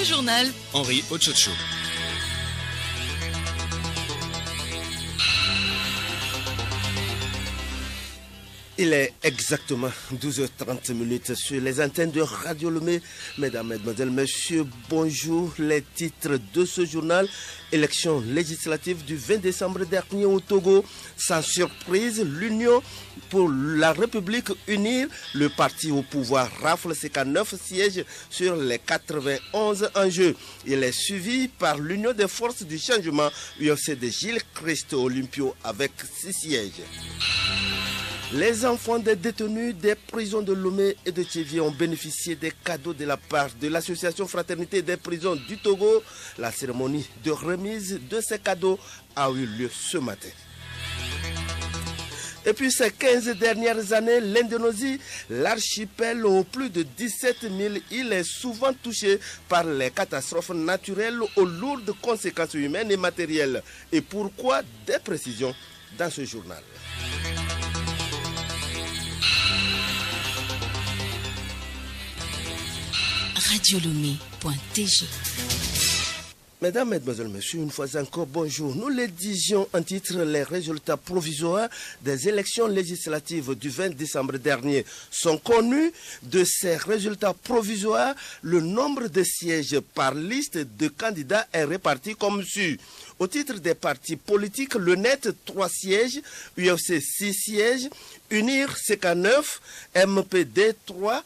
Le journal Henri Ochocho. Il est exactement 12h30 sur les antennes de Radio Lomé. Mesdames, Mesdemoiselles, Messieurs, bonjour. Les titres de ce journal. Élection législative du 20 décembre dernier au Togo. Sans surprise, l'Union pour la République unir le parti au pouvoir rafle ses 9 sièges sur les 91 en jeu. Il est suivi par l'Union des forces du changement UFC de Gilles Christ Olympio avec 6 sièges. Les enfants des détenus des prisons de Lomé et de Tchévié ont bénéficié des cadeaux de la part de l'association Fraternité des prisons du Togo. La cérémonie de remise de ces cadeaux a eu lieu ce matin. Et puis ces 15 dernières années, l'Indonésie, l'archipel aux plus de 17 000 îles est souvent touché par les catastrophes naturelles aux lourdes conséquences humaines et matérielles. Et pourquoi? Des précisions dans ce journal. radiolomé.tg. Mesdames, Mesdemoiselles, Messieurs, une fois encore, bonjour. Nous le disions en titre, les résultats provisoires des élections législatives du 20 décembre dernier sont connus. De ces résultats provisoires, le nombre de sièges par liste de candidats est réparti comme suit. Au titre des partis politiques, le net 3 sièges, UFC 6 sièges, Unir CK9, MPD 3,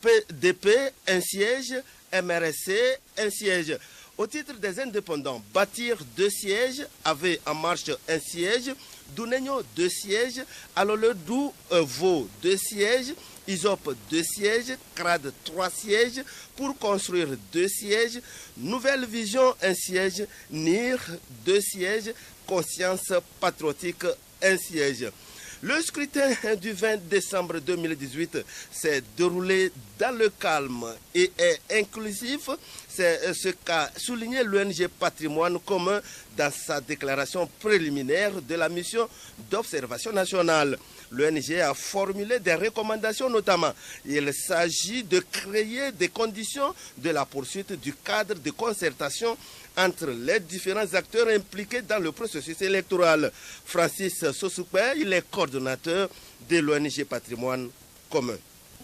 PDP 1 siège, MRSC 1 siège. Au titre des indépendants, Bâtir 2 sièges, AV En Marche 1 siège, Dounegno 2 sièges, Aloledou Vaud 2 sièges, Isop 2 sièges, CRAD 3 sièges, Pour Construire 2 sièges, Nouvelle Vision 1 siège, NIR 2 sièges, Conscience Patriotique 1 siège. Le scrutin du 20 décembre 2018 s'est déroulé dans le calme et est inclusif. C'est ce qu'a souligné l'ONG Patrimoine commun dans sa déclaration préliminaire de la mission d'observation nationale. L'ONG a formulé des recommandations notamment. Il s'agit de créer des conditions de la poursuite du cadre de concertation entre les différents acteurs impliqués dans le processus électoral. Francis Sosukwe, il est coordonnateur de l'ONG Patrimoine commun.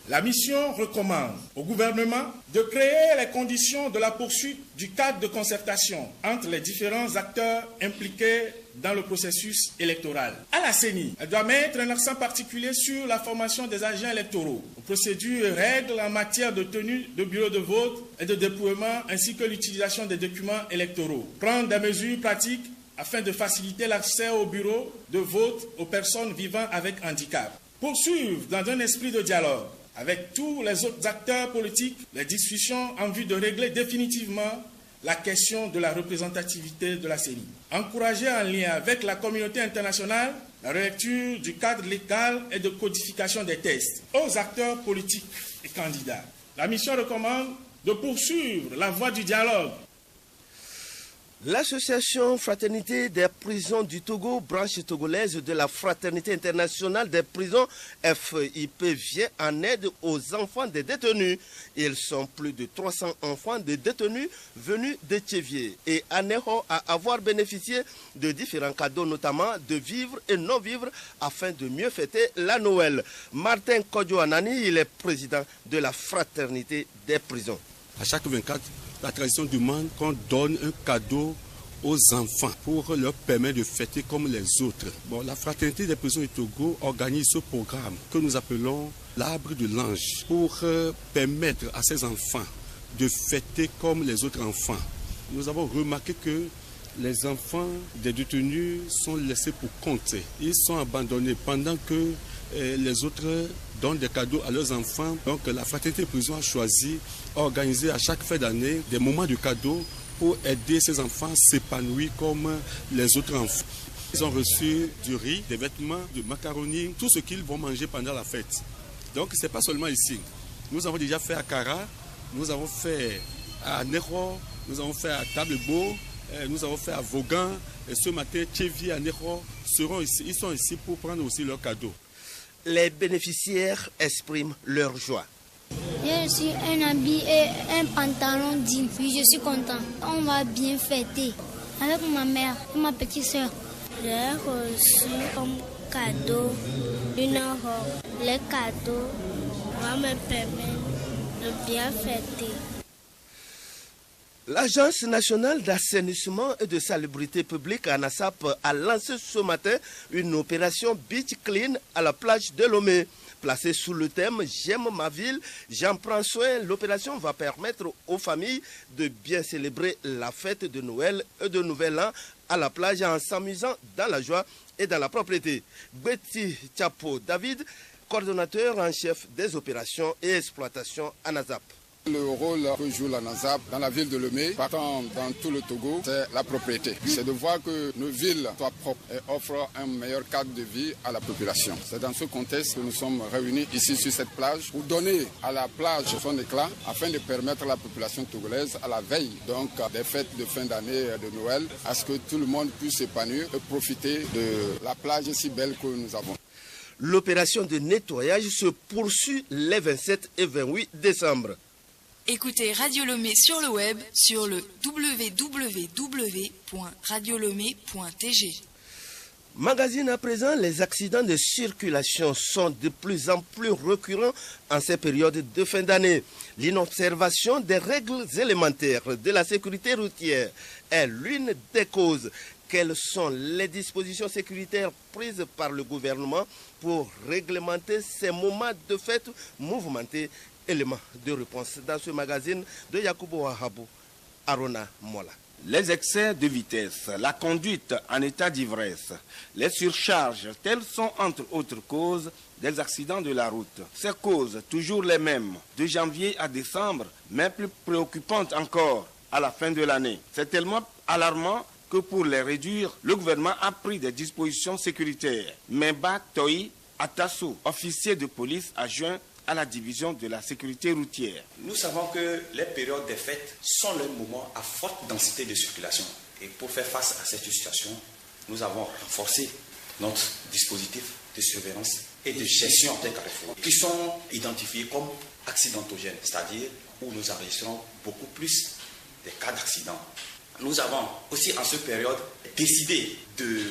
La mission recommande au gouvernement de créer les conditions de la poursuite du cadre de concertation entre les différents acteurs impliqués dans le processus électoral. À la CENI, elle doit mettre un accent particulier sur la formation des agents électoraux, aux procédures et règles en matière de tenue de bureaux de vote et de dépouillement, ainsi que l'utilisation des documents électoraux. Prendre des mesures pratiques afin de faciliter l'accès aux bureaux de vote aux personnes vivant avec handicap. Poursuivre dans un esprit de dialogue avec tous les autres acteurs politiques les discussions en vue de régler définitivement la question de la représentativité de la CENI. Encourager en lien avec la communauté internationale la relecture du cadre légal et de codification des textes aux acteurs politiques et candidats. La mission recommande de poursuivre la voie du dialogue. L'association Fraternité des prisons du Togo, branche togolaise de la Fraternité internationale des prisons, FIP, vient en aide aux enfants des détenus. Ils sont plus de 300 enfants de détenus venus de Tchévié et Aného à avoir bénéficié de différents cadeaux, notamment de vivres et non-vivres, afin de mieux fêter la Noël. Martin Kodjo-Anani, il est président de la Fraternité des prisons. À chaque 24, la tradition demande qu'on donne un cadeau aux enfants pour leur permettre de fêter comme les autres. Bon, la Fraternité des prisons du Togo organise ce programme que nous appelons l'arbre de l'ange pour permettre à ces enfants de fêter comme les autres enfants. Nous avons remarqué que les enfants des détenus sont laissés pour compte. Ils sont abandonnés pendant que les autres donnent des cadeaux à leurs enfants. Donc la Fraternité des prisons a choisi d'organiser à chaque fin d'année des moments de cadeaux pour aider ces enfants à s'épanouir comme les autres enfants. Ils ont reçu du riz, des vêtements, du macaroni, tout ce qu'ils vont manger pendant la fête. Donc ce n'est pas seulement ici. Nous avons déjà fait à Kara, nous avons fait à Nero, nous avons fait à Tablebo, nous avons fait à Vaughan. Et ce matin, Tchévié et Nero seront ici. Ils sont ici pour prendre aussi leurs cadeaux. Les bénéficiaires expriment leur joie. J'ai reçu un habit et un pantalon jean. Puis je suis content. On va bien fêter avec ma mère et ma petite soeur. J'ai reçu comme cadeau une robe. Les cadeaux vont me permettre de bien fêter. L'Agence nationale d'assainissement et de salubrité publique, ANASAP, a lancé ce matin une opération Beach Clean à la plage de Lomé. Placée sous le thème « J'aime ma ville, j'en prends soin », l'opération va permettre aux familles de bien célébrer la fête de Noël et de Nouvel An à la plage en s'amusant dans la joie et dans la propreté. Betty Chapo David, coordonnateur en chef des opérations et exploitations ANASAP. Le rôle que joue la NASAP dans la ville de Lomé, partant dans tout le Togo, c'est la propriété. C'est de voir que nos villes soient propres et offrent un meilleur cadre de vie à la population. C'est dans ce contexte que nous sommes réunis ici sur cette plage pour donner à la plage son éclat afin de permettre à la population togolaise, à la veille donc des fêtes de fin d'année de Noël, à ce que tout le monde puisse s'épanouir et profiter de la plage si belle que nous avons. L'opération de nettoyage se poursuit les 27 et 28 décembre. Écoutez Radio Lomé sur le web sur le www.radiolomé.tg. Magazine à présent, les accidents de circulation sont de plus en plus récurrents en ces périodes de fin d'année. L'inobservation des règles élémentaires de la sécurité routière est l'une des causes. Quelles sont les dispositions sécuritaires prises par le gouvernement pour réglementer ces moments de fête mouvementés? Élément de réponse dans ce magazine de Yakubo Wahabou, Arona Mola. Les excès de vitesse, la conduite en état d'ivresse, les surcharges, telles sont entre autres causes des accidents de la route. Ces causes, toujours les mêmes, de janvier à décembre, mais plus préoccupantes encore à la fin de l'année. C'est tellement alarmant que pour les réduire, le gouvernement a pris des dispositions sécuritaires. Memba Toi Atassou, officier de police adjoint à la division de la sécurité routière. Nous savons que les périodes des fêtes sont les moments à forte densité de circulation. Et pour faire face à cette situation, nous avons renforcé notre dispositif de surveillance et de gestion des carrefours qui sont identifiés comme accidentogènes, c'est-à-dire où nous enregistrons beaucoup plus des cas d'accident. Nous avons aussi en cette période décidé de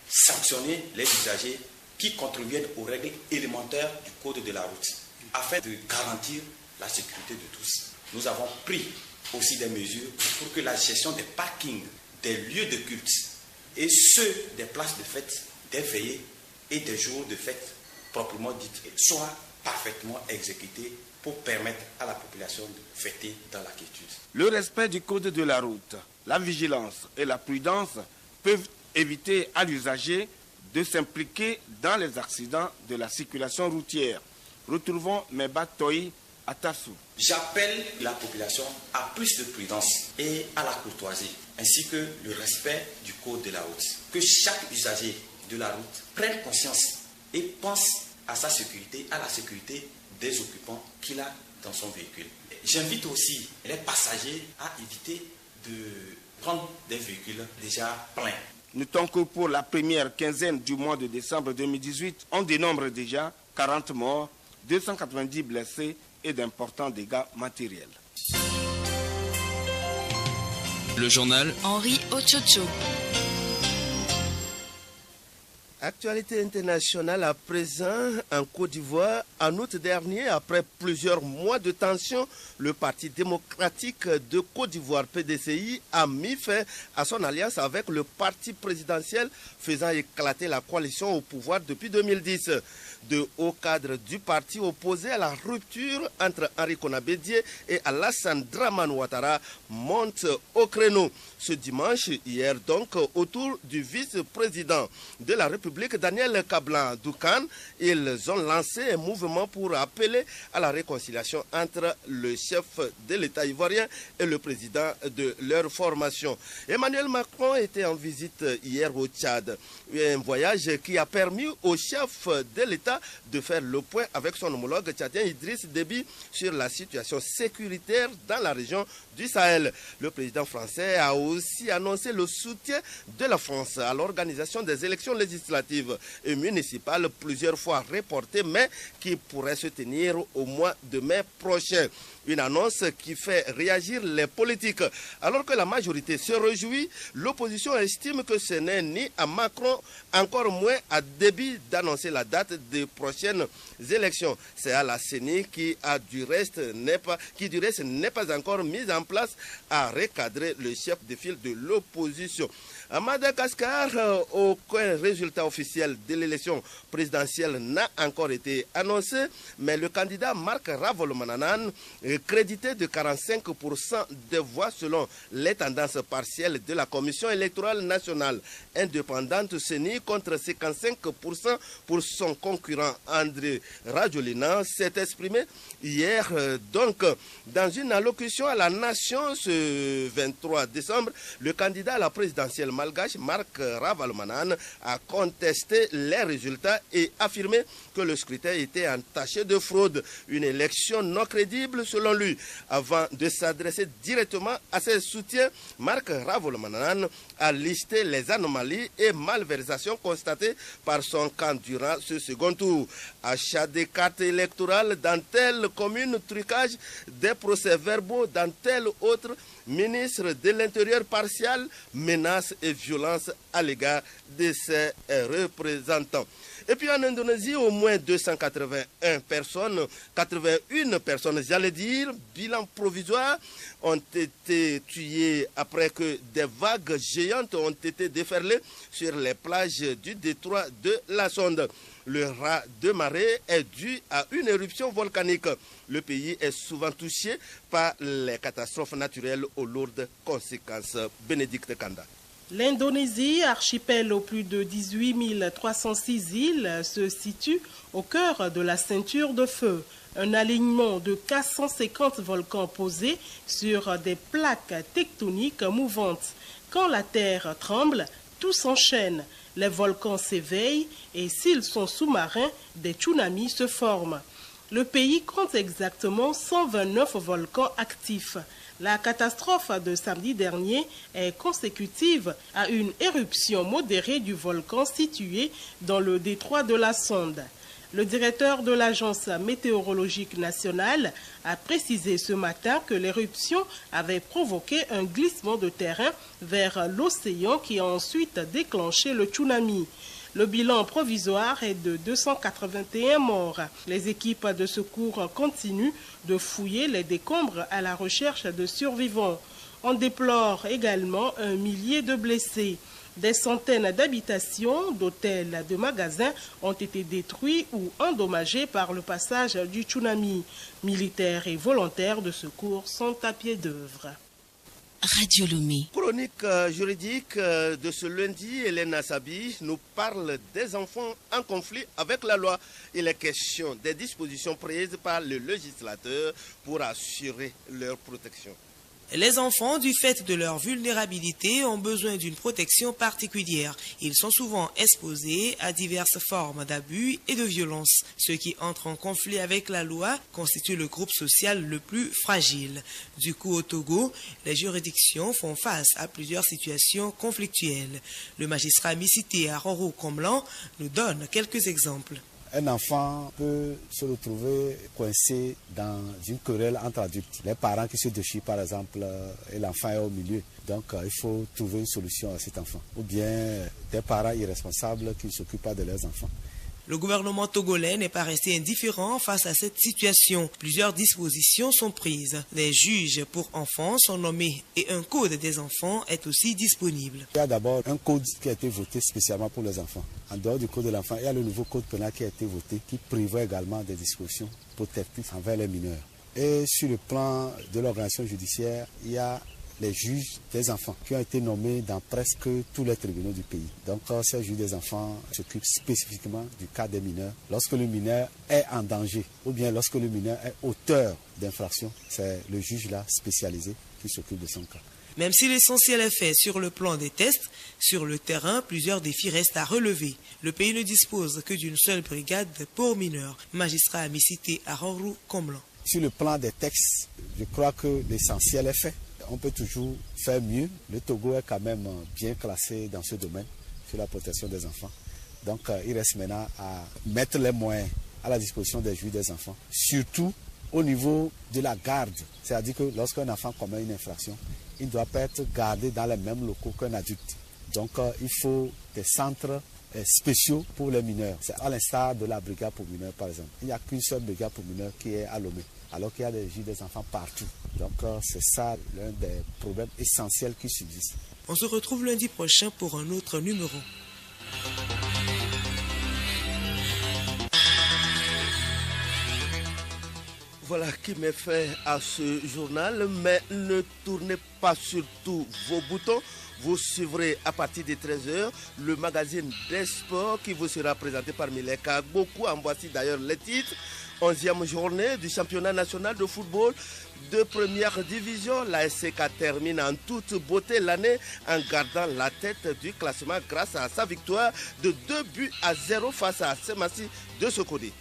sanctionner les usagers qui contreviennent aux règles élémentaires du code de la route, afin de garantir la sécurité de tous. Nous avons pris aussi des mesures pour que la gestion des parkings, des lieux de culte et ceux des places de fête, des veillées et des jours de fête proprement dites soient parfaitement exécutés pour permettre à la population de fêter dans la quiétude. Le respect du code de la route, la vigilance et la prudence peuvent éviter à l'usager de s'impliquer dans les accidents de la circulation routière. Retrouvons Memba Toi Atassou. J'appelle la population à plus de prudence et à la courtoisie, ainsi que le respect du code de la route. Que chaque usager de la route prenne conscience et pense à sa sécurité, à la sécurité des occupants qu'il a dans son véhicule. J'invite aussi les passagers à éviter de prendre des véhicules déjà pleins. Notons que pour la première quinzaine du mois de décembre 2018, on dénombre déjà 40 morts, 290 blessés et d'importants dégâts matériels. Le journal Henri Ochocho. Actualité internationale à présent en Côte d'Ivoire. En août dernier, après plusieurs mois de tension, le Parti démocratique de Côte d'Ivoire, PDCI, a mis fin à son alliance avec le parti présidentiel faisant éclater la coalition au pouvoir depuis 2010. De hauts cadres du parti opposés à la rupture entre Henri Konaté Dié et Alassane Dramane Ouattara montent au créneau. Ce dimanche, hier donc, autour du vice-président de la République, Daniel Kablan-Doukan, ils ont lancé un mouvement pour appeler à la réconciliation entre le chef de l'État ivoirien et le président de leur formation. Emmanuel Macron était en visite hier au Tchad. Un voyage qui a permis au chef de l'État l'État de faire le point avec son homologue tchadien Idriss Déby sur la situation sécuritaire dans la région du Sahel. Le président français a aussi annoncé le soutien de la France à l'organisation des élections législatives et municipales plusieurs fois reportées, mais qui pourraient se tenir au mois de mai prochain. Une annonce qui fait réagir les politiques. Alors que la majorité se réjouit, l'opposition estime que ce n'est ni à Macron, encore moins à Déby d'annoncer la date des prochaines élections. C'est à la CENI qui du reste n'est pas encore mise en place à recadrer le chef de file de l'opposition. À Madagascar, aucun résultat officiel de l'élection présidentielle n'a encore été annoncé, mais le candidat Marc Ravalomanana, crédité de 45% des voix selon les tendances partielles de la Commission électorale nationale indépendante CENI contre 55% pour son concurrent André Rajoelina, s'est exprimé hier donc dans une allocution à la nation ce 23 décembre. Le candidat à la présidentielle malgache Marc Ravalomanana a contesté les résultats et affirmé que le scrutin était entaché de fraude, une élection non crédible selon lui. Avant de s'adresser directement à ses soutiens, Marc Ravalomanana a listé les anomalies et malversations constatées par son camp durant ce second tour. Achat des cartes électorales dans telle commune, trucage des procès-verbaux dans telle autre, ministre de l'Intérieur partial, menaces et violences à l'égard de ses représentants. Et puis en Indonésie, au moins 281 personnes, j'allais dire, bilan provisoire, ont été tuées après que des vagues géantes ont été déferlées sur les plages du détroit de la Sonde. Le raz de marée est dû à une éruption volcanique. Le pays est souvent touché par les catastrophes naturelles aux lourdes conséquences. Bénédicte Kanda. L'Indonésie, archipel aux plus de 18 306 îles, se situe au cœur de la ceinture de feu. Un alignement de 450 volcans posés sur des plaques tectoniques mouvantes. Quand la terre tremble, tout s'enchaîne. Les volcans s'éveillent et s'ils sont sous-marins, des tsunamis se forment. Le pays compte exactement 129 volcans actifs. La catastrophe de samedi dernier est consécutive à une éruption modérée du volcan situé dans le détroit de la Sonde. Le directeur de l'Agence météorologique nationale a précisé ce matin que l'éruption avait provoqué un glissement de terrain vers l'océan qui a ensuite déclenché le tsunami. Le bilan provisoire est de 281 morts. Les équipes de secours continuent de fouiller les décombres à la recherche de survivants. On déplore également un millier de blessés. Des centaines d'habitations, d'hôtels, de magasins ont été détruits ou endommagés par le passage du tsunami. Militaires et volontaires de secours sont à pied d'œuvre. Radio Lomé. Chronique juridique de ce lundi, Hélène Assabi nous parle des enfants en conflit avec la loi. Il est question des dispositions prises par le législateur pour assurer leur protection. Les enfants, du fait de leur vulnérabilité, ont besoin d'une protection particulière. Ils sont souvent exposés à diverses formes d'abus et de violence. Ceux qui entrent en conflit avec la loi constituent le groupe social le plus fragile. Du coup, au Togo, les juridictions font face à plusieurs situations conflictuelles. Le magistrat Missité à Roro-Comblan nous donne quelques exemples. Un enfant peut se retrouver coincé dans une querelle entre adultes. Les parents qui se déchirent par exemple et l'enfant est au milieu. Donc il faut trouver une solution à cet enfant. Ou bien des parents irresponsables qui ne s'occupent pas de leurs enfants. Le gouvernement togolais n'est pas resté indifférent face à cette situation. Plusieurs dispositions sont prises. Les juges pour enfants sont nommés et un code des enfants est aussi disponible. Il y a d'abord un code qui a été voté spécialement pour les enfants. En dehors du code de l'enfant, il y a le nouveau code pénal qui a été voté qui prévoit également des dispositions protectives envers les mineurs. Et sur le plan de l'organisation judiciaire, il y a les juges des enfants qui ont été nommés dans presque tous les tribunaux du pays. Donc ces juges des enfants s'occupent spécifiquement du cas des mineurs. Lorsque le mineur est en danger ou bien lorsque le mineur est auteur d'infraction, c'est le juge là spécialisé qui s'occupe de son cas. Même si l'essentiel est fait sur le plan des tests, sur le terrain, plusieurs défis restent à relever. Le pays ne dispose que d'une seule brigade pour mineurs. Magistrat à mi-cité à Rorou-Comblan. Sur le plan des textes, je crois que l'essentiel est fait. On peut toujours faire mieux. Le Togo est quand même bien classé dans ce domaine, sur la protection des enfants. Donc il reste maintenant à mettre les moyens à la disposition des juges des enfants, surtout au niveau de la garde. C'est-à-dire que lorsqu'un enfant commet une infraction, il ne doit pas être gardé dans les mêmes locaux qu'un adulte. Donc il faut des centres spéciaux pour les mineurs. C'est à l'instar de la brigade pour mineurs par exemple. Il n'y a qu'une seule brigade pour mineurs qui est à Lomé, alors qu'il y a des juges des enfants partout. Donc c'est ça l'un des problèmes essentiels qui subsistent. On se retrouve lundi prochain pour un autre numéro. Voilà qui met fin à ce journal, mais ne tournez pas sur tous vos boutons. Vous suivrez à partir de 13h le magazine des sports qui vous sera présenté par Mileka Beaucoup. En voici d'ailleurs les titres. 11e journée du championnat national de football de première division. La SCK termine en toute beauté l'année en gardant la tête du classement grâce à sa victoire de 2-0 face à Semassi de Sokodi.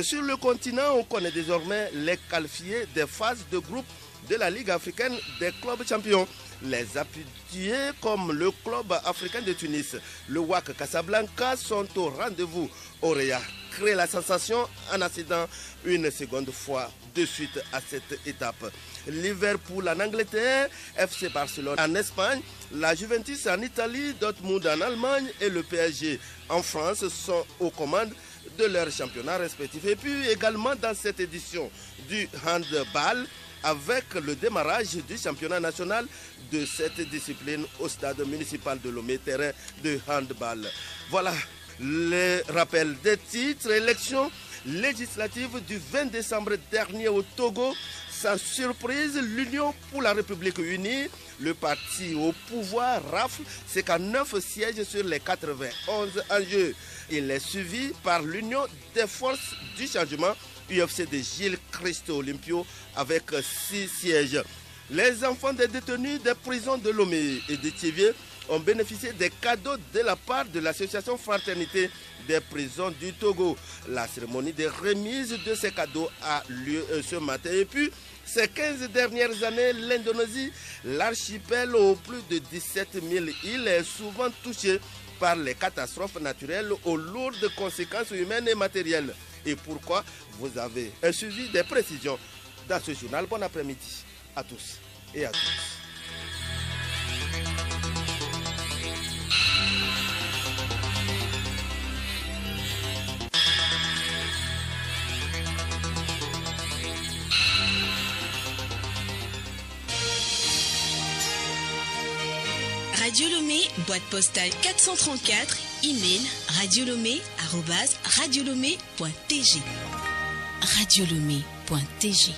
Sur le continent, on connaît désormais les qualifiés des phases de groupe de la Ligue africaine des clubs champions. Les habitués comme le club africain de Tunis, le WAC Casablanca sont au rendez-vous. Orea crée la sensation en accédant une seconde fois de suite à cette étape. Liverpool en Angleterre, FC Barcelone en Espagne, la Juventus en Italie, Dortmund en Allemagne et le PSG en France sont aux commandes de leurs championnats respectifs. Et puis également dans cette édition du handball, avec le démarrage du championnat national de cette discipline au stade municipal de Lomé, terrain de handball. Voilà le rappel des titres. Élection législative du 20 décembre dernier au Togo. Sans surprise, l'Union pour la République unie, le parti au pouvoir, rafle 59 sièges sur les 91 en jeu. Il est suivi par l'Union des forces du changement, UFC de Gilles Christo Olympio, avec 6 sièges. Les enfants des détenus des prisons de Lomé et de Thiévier ont bénéficié des cadeaux de la part de l'association Fraternité des prisons du Togo. La cérémonie de remise de ces cadeaux a lieu ce matin. Et puis, ces 15 dernières années, l'Indonésie, l'archipel aux plus de 17 000 îles, est souvent touché par les catastrophes naturelles aux lourdes conséquences humaines et matérielles. Et pourquoi? Vous avez un suivi des précisions dans ce journal. Bon après-midi à tous et à toutes. Radio Lomé, boîte postale 434, email radiolomé@radiolomé.tg. radiolomé.tg